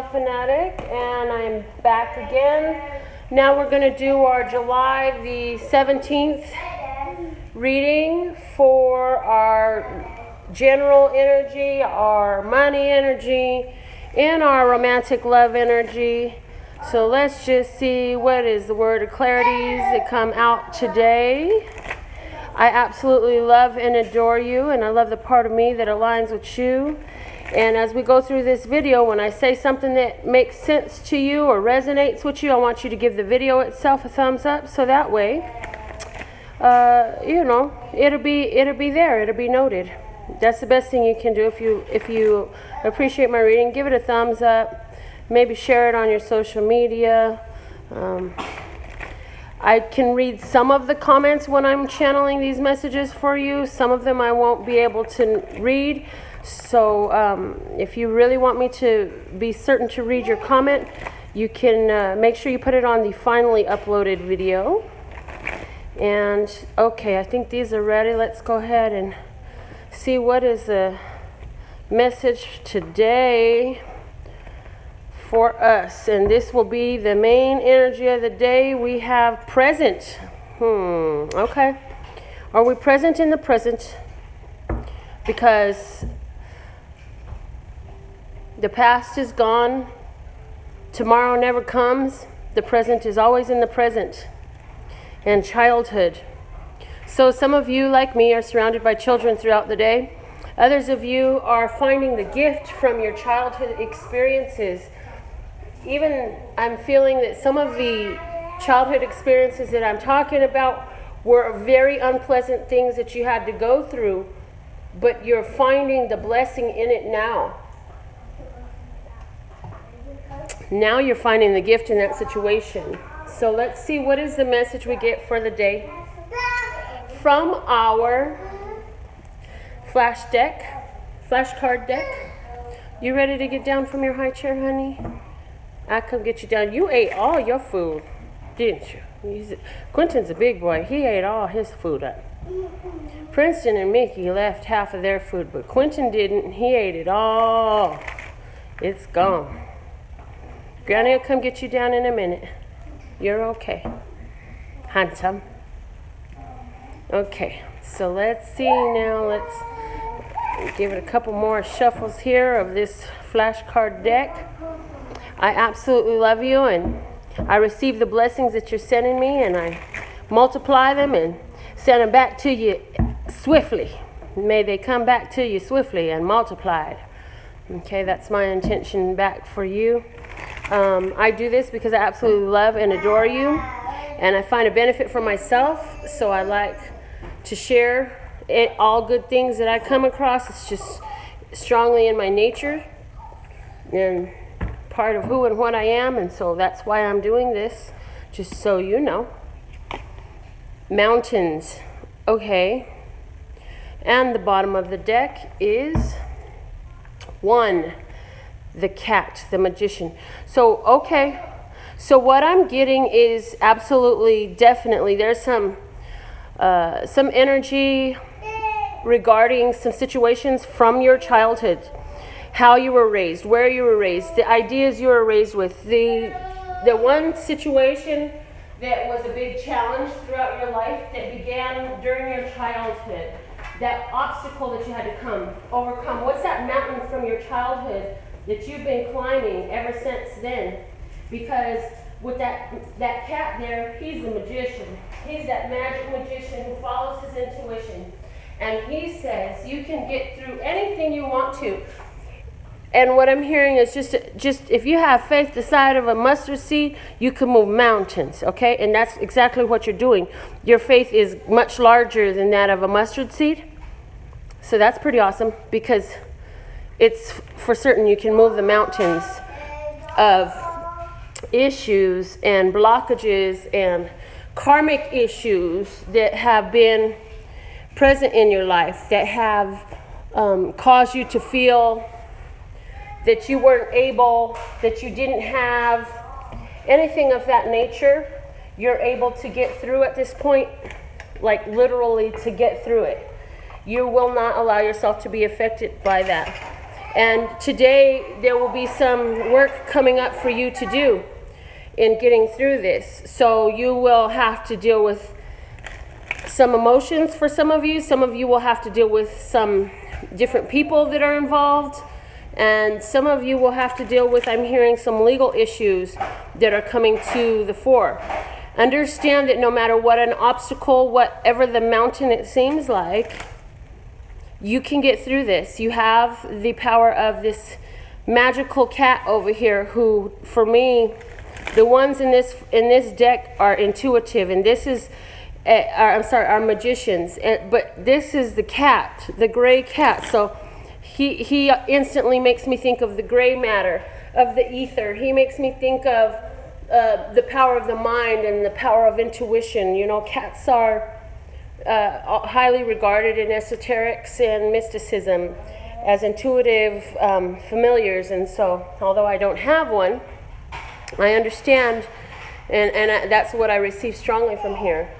NailFanatic, and I'm back again. Now we're going to do our July the 17th reading for our general energy, our money energy, and our romantic love energy. So let's just see what is the word of clarities that come out today. I absolutely love and adore you, and I love the part of me that aligns with you. And as we go through this video, when I say something that makes sense to you or resonates with you, I want you to give the video itself a thumbs up, so that way, you know, it'll be there, it'll be noted. That's the best thing you can do if you appreciate my reading. Give it a thumbs up. Maybe share it on your social media. I can read some of the comments when I'm channeling these messages for you. Some of them I won't be able to read. So if you really want me to be certain to read your comment, you can make sure you put it on the finally uploaded video. And okay, I think these are ready. Let's go ahead and see what is the message today for us. And this will be the main energy of the day. We have present. Okay. Are we present in the present? Because the past is gone. Tomorrow never comes. The present is always in the present. And childhood. So some of you, like me, are surrounded by children throughout the day. Others of you are finding the gift from your childhood experiences. Even I'm feeling that some of the childhood experiences that I'm talking about were very unpleasant things that you had to go through, but you're finding the blessing in it now. Now you're finding the gift in that situation. So let's see, what is the message we get for the day from our flashcard deck. You ready to get down from your high chair, honey? I come get you down. You ate all your food, didn't you? Quentin's a big boy. He ate all his food up. Princeton and Mickey left half of their food, but Quentin didn't. He ate it all. It's gone. Granny will come get you down in a minute. You're okay, handsome. Okay, so let's see now. Let's give it a couple more shuffles here of this flashcard deck. I absolutely love you, and I receive the blessings that you're sending me, and I multiply them and send them back to you swiftly. May they come back to you swiftly and multiplied. Okay, that's my intention back for you. I do this because I absolutely love and adore you, and I find a benefit for myself, so I like to share all good things that I come across. It's just strongly in my nature and part of who and what I am, and so that's why I'm doing this, just so you know. Mountains. Okay. And the bottom of the deck is 1. The cat, the magician. So, okay. So what I'm getting is absolutely, definitely, there's some energy regarding some situations from your childhood. How you were raised, where you were raised, the ideas you were raised with, the one situation that was a big challenge throughout your life that began during your childhood, that obstacle that you had to overcome. What's that mountain from your childhood that you've been climbing ever since then? Because with that cat there, he's the magician. He's that magic magician who follows his intuition. And he says you can get through anything you want to. And what I'm hearing is just if you have faith the size of a mustard seed, you can move mountains, okay? And that's exactly what you're doing. Your faith is much larger than that of a mustard seed. So that's pretty awesome, because it's for certain you can move the mountains of issues and blockages and karmic issues that have been present in your life, that have caused you to feel that you weren't able, that you didn't have, anything of that nature. You're able to get through at this point, like literally to get through it. You will not allow yourself to be affected by that. And today there will be some work coming up for you to do in getting through this. So you will have to deal with some emotions for some of you. Some of you will have to deal with some different people that are involved. And some of you will have to deal with, I'm hearing, some legal issues that are coming to the fore. Understand that no matter what an obstacle, whatever the mountain it seems like, you can get through this. You have the power of this magical cat over here who, for me, the ones in this deck are intuitive, and this is, are magicians. But this is the cat, the gray cat. So he instantly makes me think of the gray matter, of the ether. He makes me think of the power of the mind and the power of intuition. You know, cats are highly regarded in esoterics and mysticism as intuitive familiars. And so, although I don't have one, I understand, and that's what I receive strongly from here.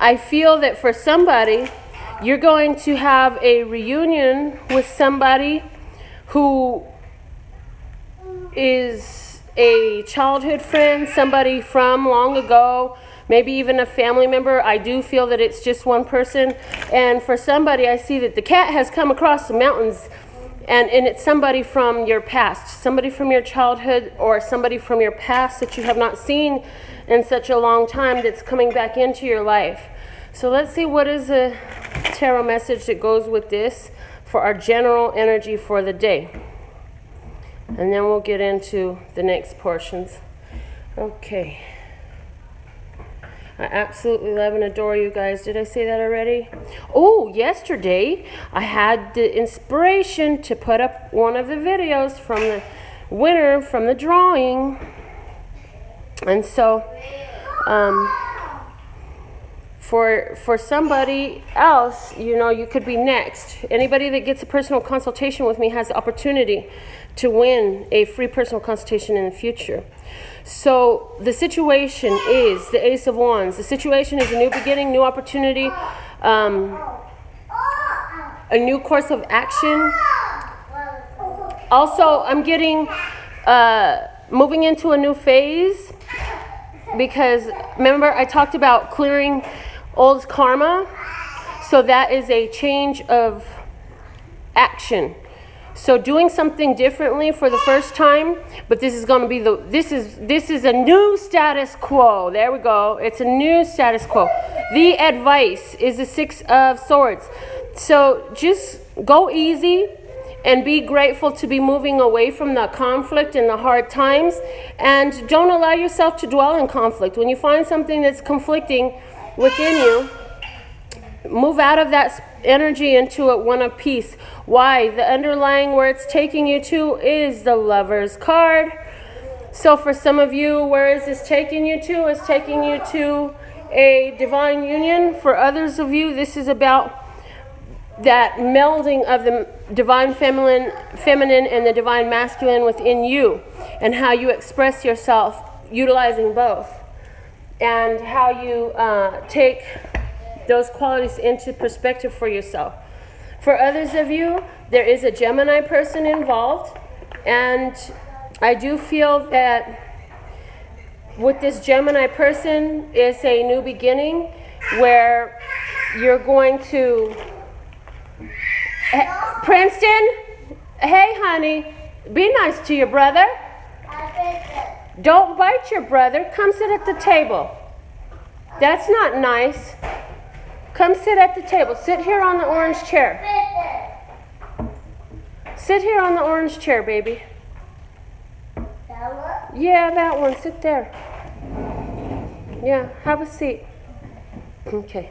I feel that for somebody, you're going to have a reunion with somebody who is a childhood friend, somebody from long ago, maybe even a family member. I do feel that it's just one person. And for somebody, I see that the cat has come across the mountains, and it's somebody from your past, somebody from your childhood, or somebody from your past that you have not seen in such a long time that's coming back into your life. So let's see what is a tarot message that goes with this for our general energy for the day. And then we'll get into the next portions. Okay. I absolutely love and adore you guys. Did I say that already? Oh, yesterday I had the inspiration to put up one of the videos from the winner from the drawing. And so, for somebody else, you know, you could be next. Anybody that gets a personal consultation with me has the opportunity to win a free personal consultation in the future. So the situation is the Ace of Wands. The situation is a new beginning, new opportunity, a new course of action. Also, I'm getting moving into a new phase, because remember I talked about clearing old karma. So that is a change of action. So doing something differently for the first time, but this is going to be this is a new status quo. There we go. It's a new status quo. The advice is the Six of Swords. So just go easy and be grateful to be moving away from the conflict and the hard times, and don't allow yourself to dwell in conflict. When you find something that's conflicting within you, move out of that energy into a one of peace. Why? The underlying where it's taking you to is the Lover's card. So for some of you, where is this taking you to? It's taking you to a divine union. For others of you, this is about that melding of the divine feminine and the divine masculine within you, and how you express yourself utilizing both, and how you take those qualities into perspective for yourself. For others of you, there is a Gemini person involved, and I do feel that with this Gemini person is a new beginning where you're going to Princeton, hey honey, be nice to your brother. Don't bite your brother. Come sit at the table. That's not nice. Come sit at the table. Sit here on the orange chair. Sit here on the orange chair, baby. That one? Yeah, that one. Sit there. Yeah, have a seat. Okay.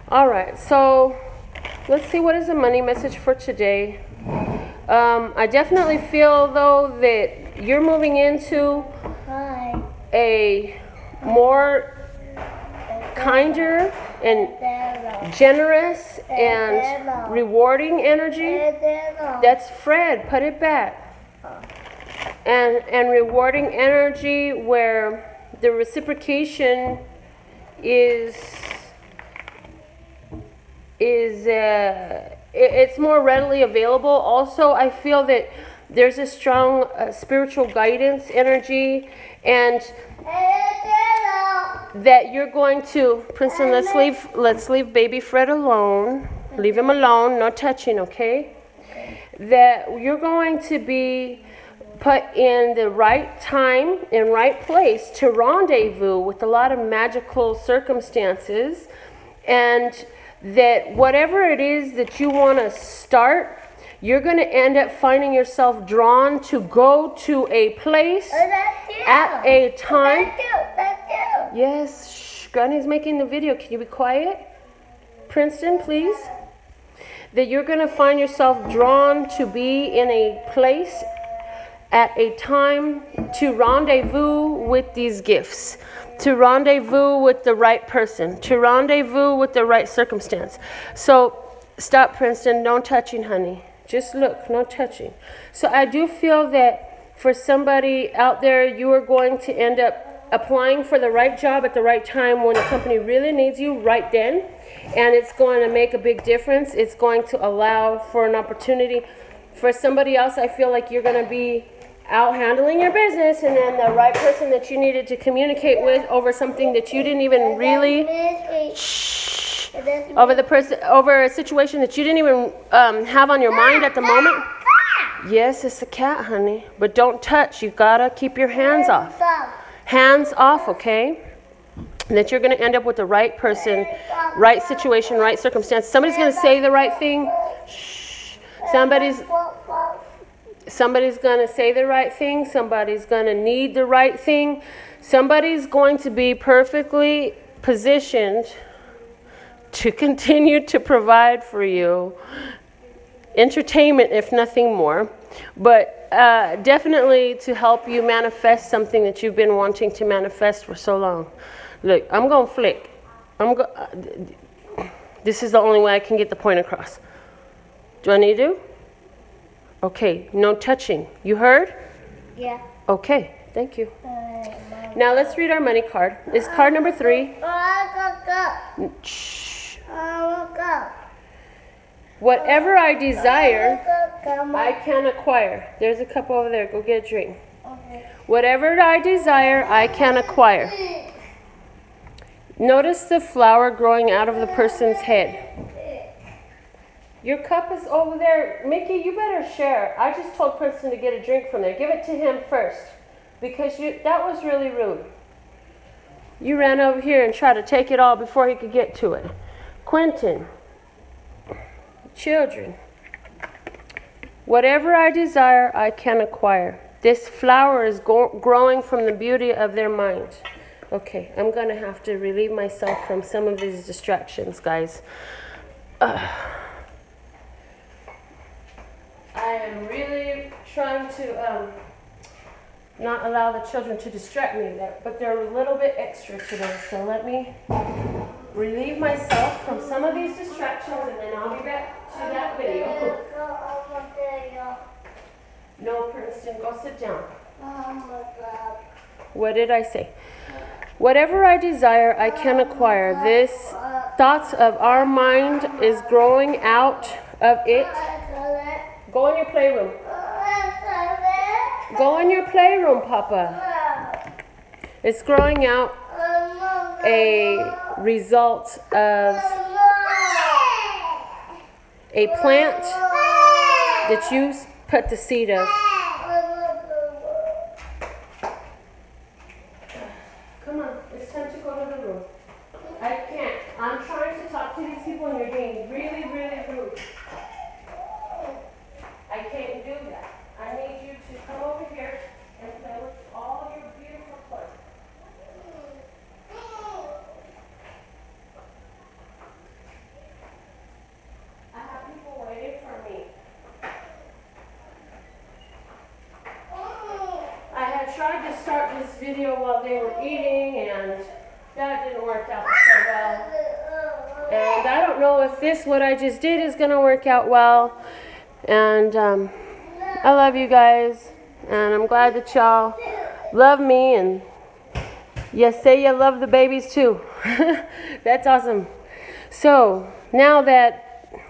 All right, so let's see what is the money message for today. I definitely feel, though, that you're moving into a more kinder and generous and rewarding energy. That's Fred. Put it back. And rewarding energy where the reciprocation it's more readily available. Also, I feel that there's a strong spiritual guidance energy, and that you're going to, Princeton, let's leave baby Fred alone. Leave him alone, no touching, okay? That you're going to be put in the right time and right place to rendezvous with a lot of magical circumstances, and that whatever it is that you want to start, you're going to end up finding yourself drawn to go to a place at a time. Yes, shh, Granny's making the video. Can you be quiet? Princeton, please. That you're going to find yourself drawn to be in a place at a time to rendezvous with these gifts, to rendezvous with the right person, to rendezvous with the right circumstance. So stop, Princeton, no touching, honey. Just look, no touching. So I do feel that for somebody out there, you are going to end up applying for the right job at the right time when the company really needs you right then. And it's going to make a big difference. It's going to allow for an opportunity. For somebody else, I feel like you're going to be out handling your business, and then the right person that you needed to communicate with over something that you didn't even really over a situation that you didn't even have on your mind at the moment. Yes, it's a cat, honey, but don't touch. You gotta keep your hands off. Hands off, okay? And that you're gonna end up with the right person, right situation, right circumstance. Somebody's gonna say the right thing. Shh. Somebody's going to say the right thing. Somebody's going to need the right thing. Somebody's going to be perfectly positioned to continue to provide for you entertainment, if nothing more, but definitely to help you manifest something that you've been wanting to manifest for so long. Look, I'm going to flick. This is the only way I can get the point across. Do I need to? Okay, no touching. You heard? Yeah. Okay, thank you. Now let's read our money card. It's card number 3. Shh. Whatever I desire, I can acquire. There's a cup over there. Go get a drink. Whatever I desire, I can acquire. Notice the flower growing out of the person's head. Your cup is over there. Mickey, you better share. I just told Princeton to get a drink from there. Give it to him first, because that was really rude. You ran over here and tried to take it all before he could get to it. Quentin, children, whatever I desire, I can acquire. This flower is growing from the beauty of their mind. Okay, I'm going to have to relieve myself from some of these distractions, guys. I am really trying to not allow the children to distract me, but they're a little bit extra today. So let me relieve myself from some of these distractions, and then I'll be back to that video. No, Princeton, go sit down. What did I say? Whatever I desire, I can acquire. This thoughts of our mind is growing out of it. Go in your playroom. Go in your playroom, Papa. It's growing out a result of a plant that you put the seed of. Come on, it's time to go to the room. I can't. I'm trying to talk to these people and you're being really, really rude. I can't do that. I need you to come over here and play with all of your beautiful toys. I have people waiting for me. I had tried to start this video while they were eating, and that didn't work out so well. And I don't know if what I just did is going to work out well. And I love you guys, and I'm glad that y'all love me, and Yes, say you love the babies too. That's awesome. So now that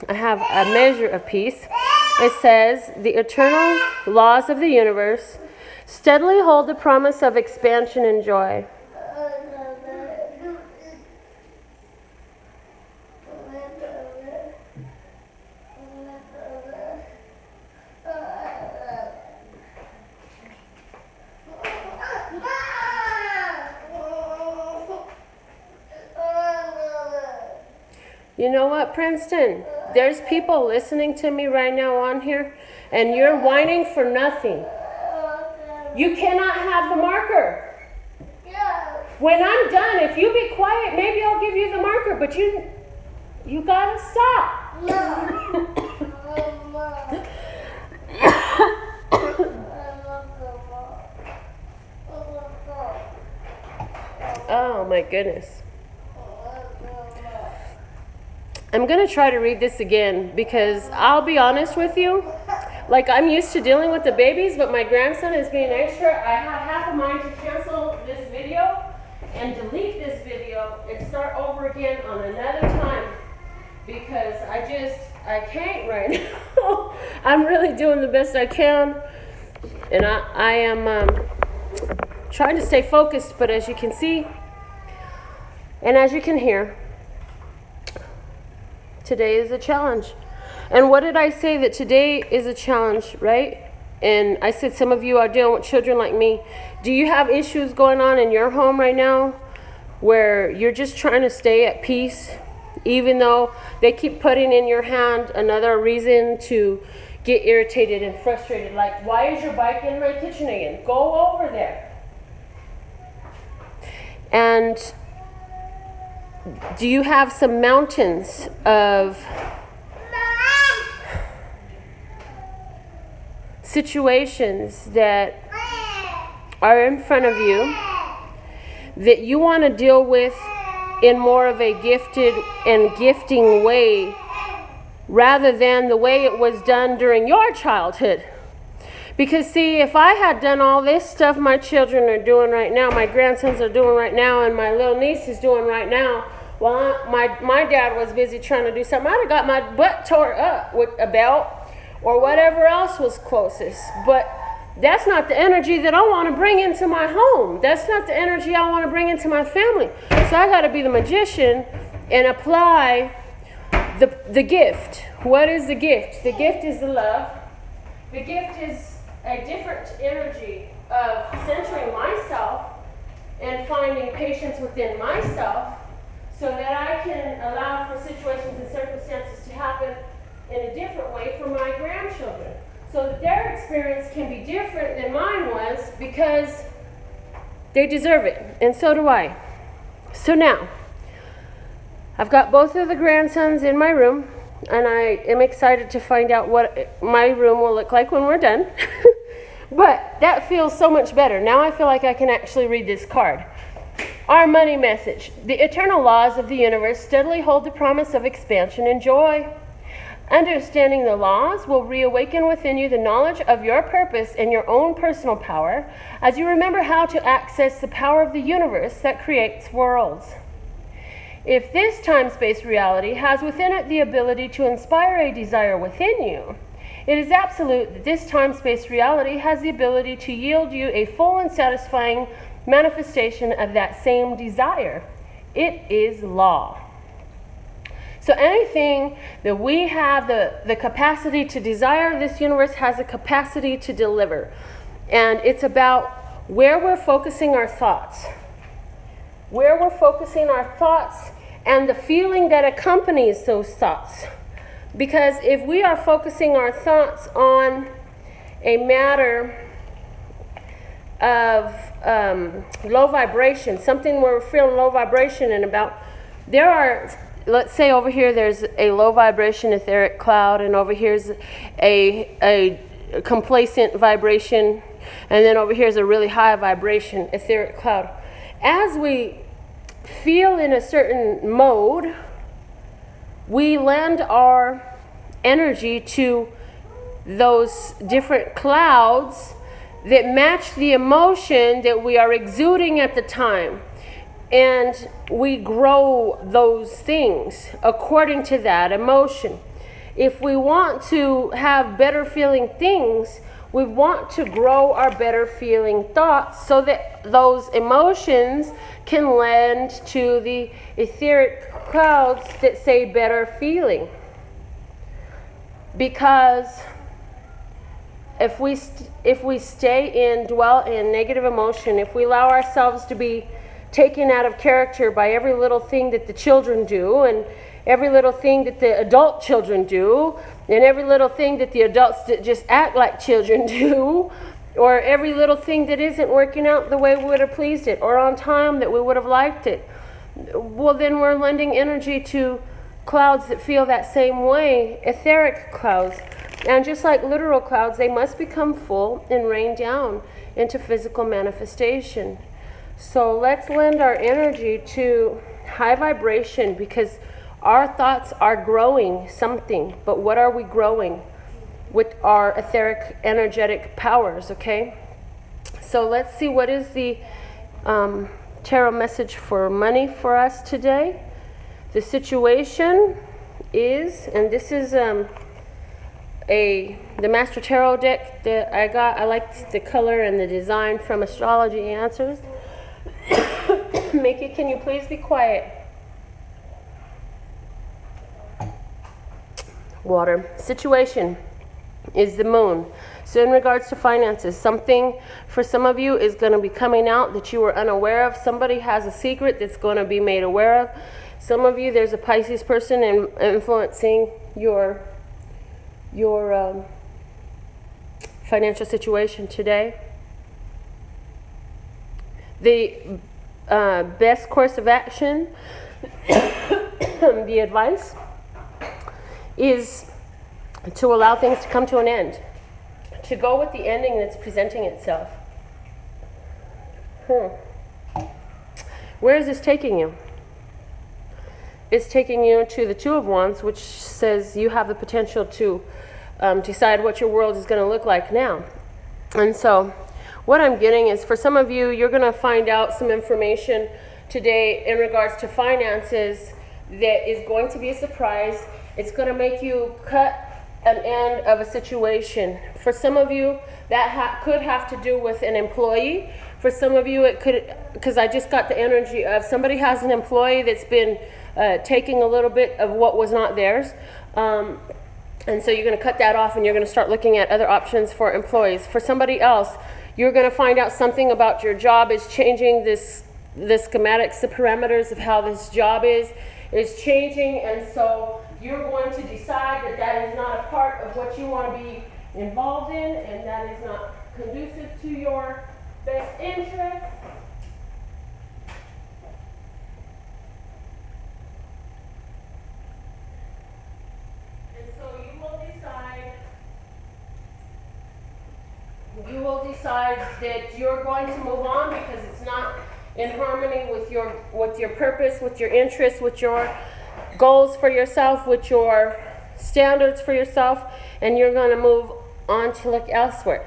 I have a measure of peace, it says the eternal laws of the universe steadily hold the promise of expansion and joy. You know what, Princeton? There's people listening to me right now on here, and you're whining for nothing. You cannot have the marker. When I'm done, if you be quiet, maybe I'll give you the marker, but you gotta stop. Oh my goodness. I'm going to try to read this again because I'll be honest with you. Like, I'm used to dealing with the babies, but my grandson is being extra. I have half a mind to cancel this video and delete this video and start over again on another time because I can't right now. I'm really doing the best I can, and I am trying to stay focused, but as you can see and as you can hear, today is a challenge. And what did I say? That today is a challenge, right? And I said some of you are dealing with children like me. Do you have issues going on in your home right now where you're just trying to stay at peace, even though they keep putting in your hand another reason to get irritated and frustrated? Like, why is your bike in my kitchen again? Go over there. And do you have some mountains of situations that are in front of you that you want to deal with in more of a gifted and gifting way rather than the way it was done during your childhood? Because see, if I had done all this stuff my children are doing right now, my grandsons are doing right now, and my little niece is doing right now, while my dad was busy trying to do something, I'd have got my butt tore up with a belt or whatever else was closest. But that's not the energy that I want to bring into my home. That's not the energy I want to bring into my family. So I got to be the magician and apply the gift. What is the gift? The gift is the love. The gift is a different energy of centering myself and finding patience within myself, so that I can allow for situations and circumstances to happen in a different way for my grandchildren, so that their experience can be different than mine was, because they deserve it, and so do I. So now, I've got both of the grandsons in my room, and I am excited to find out what my room will look like when we're done. But that feels so much better. Now I feel like I can actually read this card. Our money message. The eternal laws of the universe steadily hold the promise of expansion and joy. Understanding the laws will reawaken within you the knowledge of your purpose and your own personal power as you remember how to access the power of the universe that creates worlds. If this time-space reality has within it the ability to inspire a desire within you, it is absolute that this time-space reality has the ability to yield you a full and satisfying manifestation of that same desire. It is law. So anything that we have the capacity to desire, this universe has a capacity to deliver. And it's about where we're focusing our thoughts. Where we're focusing our thoughts and the feeling that accompanies those thoughts. Because if we are focusing our thoughts on a matter of low vibration, something where we're feeling low vibration and about, there are, let's say over here there's a low vibration etheric cloud, and over here's a complacent vibration, and then over here's a really high vibration etheric cloud. As we feel in a certain mode, we lend our energy to those different clouds that match the emotion that we are exuding at the time. And we grow those things according to that emotion. If we want to have better feeling things, we want to grow our better feeling thoughts so that those emotions can lend to the etheric clouds that say better feeling. Because if we dwell in negative emotion, if we allow ourselves to be taken out of character by every little thing that the children do, and every little thing that the adult children do, and every little thing that the adults that just act like children do, or every little thing that isn't working out the way we would have pleased it, or on time that we would have liked it, well, then we're lending energy to clouds that feel that same way, etheric clouds. And just like literal clouds, they must become full and rain down into physical manifestation. So let's lend our energy to high vibration, because our thoughts are growing something. But what are we growing? With our etheric energetic powers, okay? So let's see, what is the tarot message for money for us today? The situation is, and this is the Master Tarot deck that I got. I liked the color and the design from Astrology Answers. Mickey, can you please be quiet? Water. Situation is the moon. So in regards to finances, something for some of you is going to be coming out that you were unaware of. Somebody has a secret that's going to be made aware of. Some of you, there's a Pisces person influencing your financial situation today. The best course of action, the advice, is to allow things to come to an end. To go with the ending that's presenting itself. Where is this taking you? It's taking you to the Two of Wands, which says you have the potential to decide what your world is going to look like now. And so what I'm getting is, for some of you, you're going to find out some information today in regards to finances that is going to be a surprise. It's going to make you cut an end of a situation. For some of you, that could have to do with an employee. For some of you, it could, because I just got the energy of somebody has an employee that's been taking a little bit of what was not theirs. And so you're going to cut that off, and you're going to start looking at other options for employees. For somebody else, you're going to find out something about your job is changing. The schematics, the parameters of how this job is changing, and so you're going to decide that that is not a part of what you want to be involved in, and that is not conducive to your best interest. And so you will decide that you're going to move on because it's not in harmony with your purpose, with your interests, with your goals for yourself, with your standards for yourself, and you're going to move on to look elsewhere.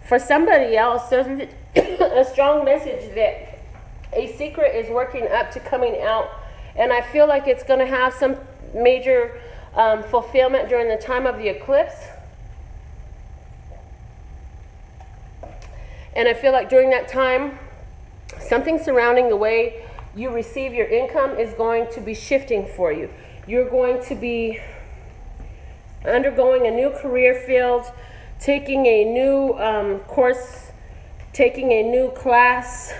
For somebody else, there's a strong message that a secret is working up to coming out, and I feel like it's going to have some major fulfillment during the time of the eclipse. And I feel like during that time, something surrounding the way you receive your income is going to be shifting for you. You're going to be undergoing a new career field, taking a new course, taking a new class,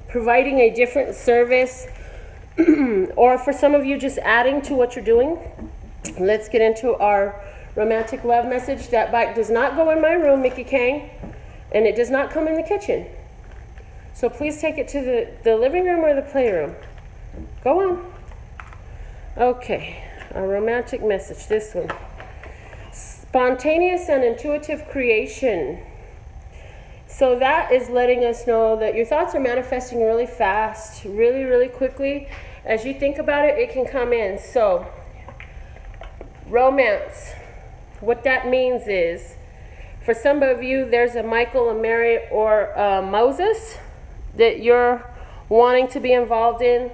providing a different service, or for some of you, just adding to what you're doing. Let's get into our romantic love message. That bike does not go in my room, Mickey Kang, and it does not come in the kitchen. So please take it to the living room or the playroom. Go on. Okay, a romantic message, this one. Spontaneous and intuitive creation. So that is letting us know that your thoughts are manifesting really fast, really, really quickly. As you think about it, it can come in. So, romance. What that means is, for some of you, there's a Michael, a Mary, or a Moses that you're wanting to be involved in.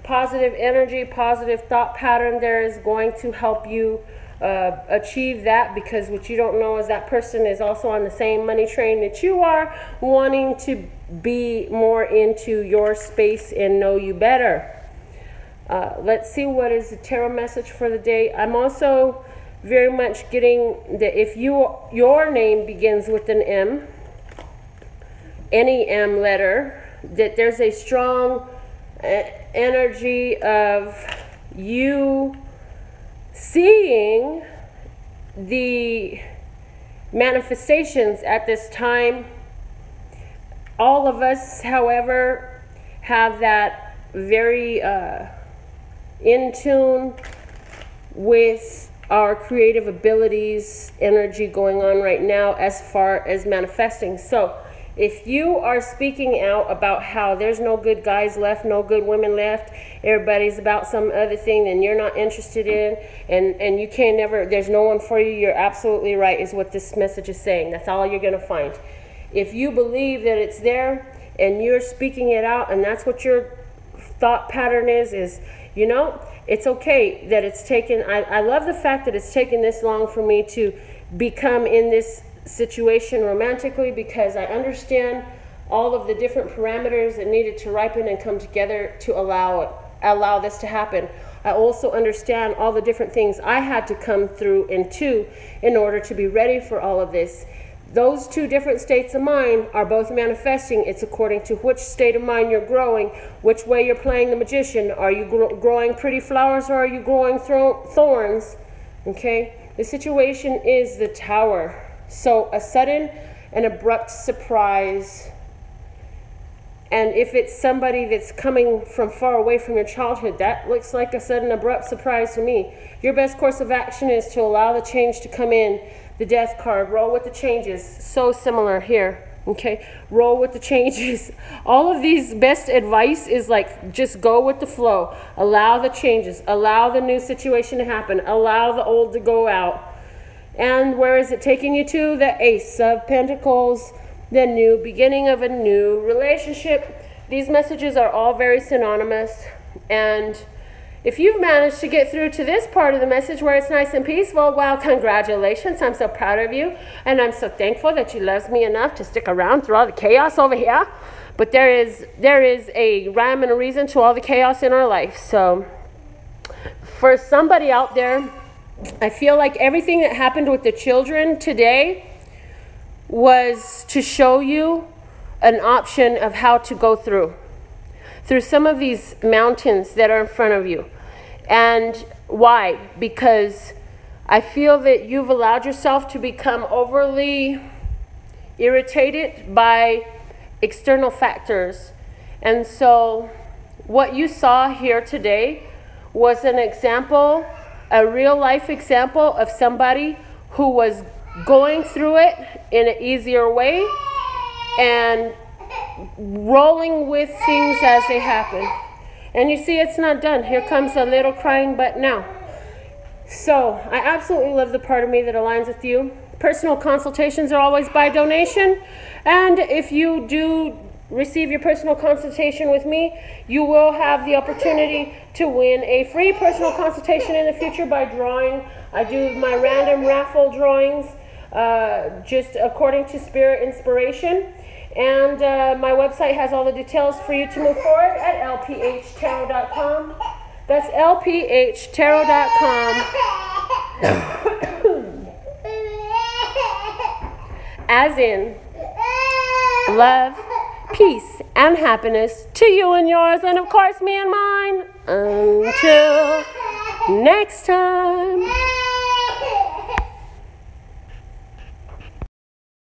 Positive energy, positive thought pattern there is going to help you achieve that, because what you don't know is that person is also on the same money train that you are, wanting to be more into your space and know you better. Let's see what is the tarot message for the day. I'm also very much getting that if your name begins with an M, any M letter, that there's a strong energy of you seeing the manifestations at this time. All of us, however, have that very in tune with our creative abilities energy going on right now as far as manifesting. So if you are speaking out about how there's no good guys left, no good women left, everybody's about some other thing that you're not interested in, and you can't never, there's no one for you, you're absolutely right, is what this message is saying. That's all you're going to find. If you believe that it's there and you're speaking it out, and that's what your thought pattern is, you know, it's okay that it's taken. I love the fact that it's taken this long for me to become in this situation romantically, because I understand all of the different parameters that needed to ripen and come together to allow this to happen. I also understand all the different things I had to come through into in order to be ready for all of this. Those two different states of mind are both manifesting. It's according to which state of mind you're growing, which way you're playing the magician. Are you growing pretty flowers, or are you growing thorns? Okay, the situation is the Tower. So a sudden and abrupt surprise, and if it's somebody that's coming from far away from your childhood, that looks like a sudden abrupt surprise to me. Your best course of action is to allow the change to come in. The Death card, roll with the changes. So similar here, okay? Roll with the changes. All of these best advice is like, just go with the flow. Allow the changes. Allow the new situation to happen. Allow the old to go out. And where is it taking you to? The Ace of Pentacles, the new beginning of a new relationship. These messages are all very synonymous. And if you've managed to get through to this part of the message where it's nice and peaceful, well, congratulations. I'm so proud of you. And I'm so thankful that you love me enough to stick around through all the chaos over here. But there is a rhyme and a reason to all the chaos in our life. So for somebody out there, I feel like everything that happened with the children today was to show you an option of how to go through some of these mountains that are in front of you. And why? Because I feel that you've allowed yourself to become overly irritated by external factors. And so what you saw here today was an example, a real life example of somebody who was going through it in an easier way and rolling with things as they happen. And you see, it's not done. Here comes a little crying but now. So I absolutely love the part of me that aligns with you. Personal consultations are always by donation, and if you do receive your personal consultation with me, you will have the opportunity to win a free personal consultation in the future by drawing. I do my random raffle drawings just according to spirit inspiration. And my website has all the details for you to move forward at lphtarot.com. That's lphtarot.com. As in, love, peace, and happiness to you and yours, and of course me and mine. Until next time.